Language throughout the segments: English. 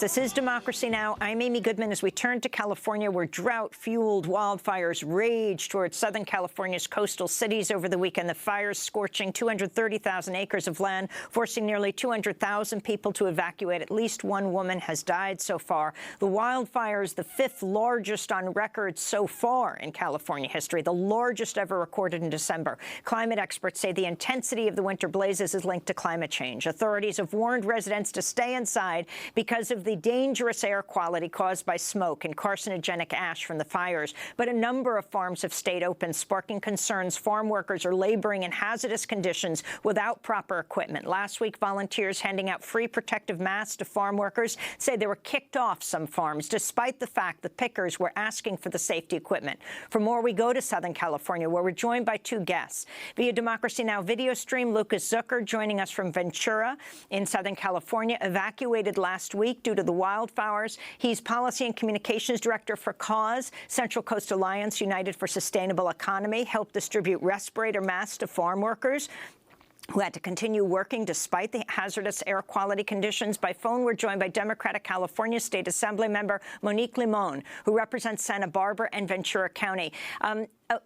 This is Democracy Now! I'm Amy Goodman. As we turn to California, where drought-fueled wildfires rage towards Southern California's coastal cities over the weekend. The fires scorching 230,000 acres of land, forcing nearly 200,000 people to evacuate. At least one woman has died so far. The wildfires, the fifth largest on record so far in California history, the largest ever recorded in December. Climate experts say the intensity of the winter blazes is linked to climate change. Authorities have warned residents to stay inside because of the dangerous air quality caused by smoke and carcinogenic ash from the fires. But a number of farms have stayed open, sparking concerns. Farm workers are laboring in hazardous conditions without proper equipment. Last week, volunteers handing out free protective masks to farm workers say they were kicked off some farms, despite the fact the pickers were asking for the safety equipment. For more, we go to Southern California, where we're joined by two guests. Via Democracy Now! Video stream, Lucas Zucker joining us from Ventura in Southern California, evacuated last week due to the wildfires. He's Policy and Communications Director for CAUSE, Central Coast Alliance United for Sustainable Economy, helped distribute respirator masks to farm workers who had to continue working despite the hazardous air quality conditions. By phone, we're joined by Democratic California State Assembly member Monique Limon, who represents Santa Barbara and Ventura County.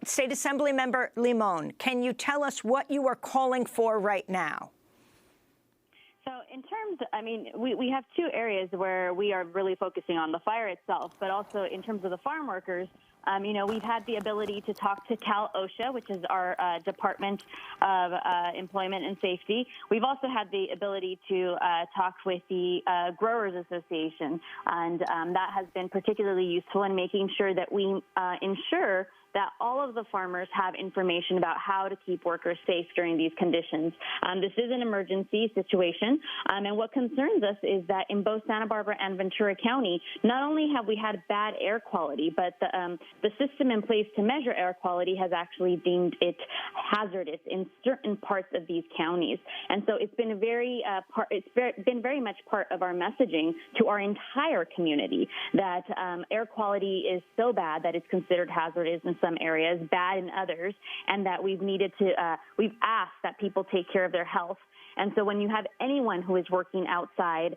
State Assembly member Limon, can you tell us what you are calling for right now? So in terms, I mean, we have two areas where we are really focusing on the fire itself, but also in terms of the farm workers. You know, we've had the ability to talk to Cal OSHA, which is our Department of Employment and Safety. We've also had the ability to talk with the Growers Association, and that has been particularly useful in making sure that we ensure that all of the farmers have information about how to keep workers safe during these conditions. This is an emergency situation, and what concerns us is that in both Santa Barbara and Ventura County, not only have we had bad air quality, but the system in place to measure air quality has actually deemed it hazardous in certain parts of these counties. And so it's been been very much part of our messaging to our entire community that air quality is so bad that it's considered hazardous in some areas, bad in others, and that we've asked that people take care of their health. And so when you have anyone who is working outside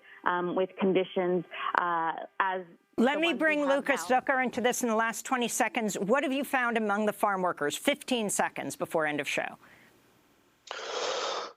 with conditions as Let me bring Lucas Zucker into this in the last 20 seconds. What have you found among the farm workers? 15 seconds before end of show.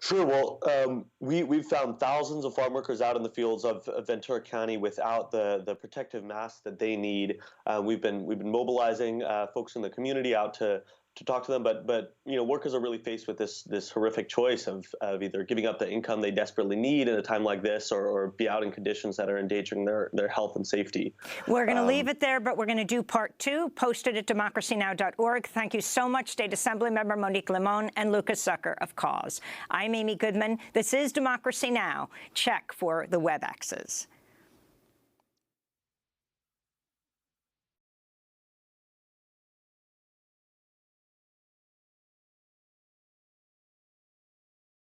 Sure. Well, we've found thousands of farm workers out in the fields of Ventura County without the protective masks that they need. We've been mobilizing folks in the community out to talk to them, but you know, workers are really faced with this horrific choice of either giving up the income they desperately need in a time like this, or be out in conditions that are endangering their health and safety. We're going to leave it there, but we're going to do part two, posted at democracynow.org. Thank you so much, State Assembly member Monique Limon and Lucas Zucker of CAUSE. I'm Amy Goodman. This is Democracy Now! Check for the WebExes.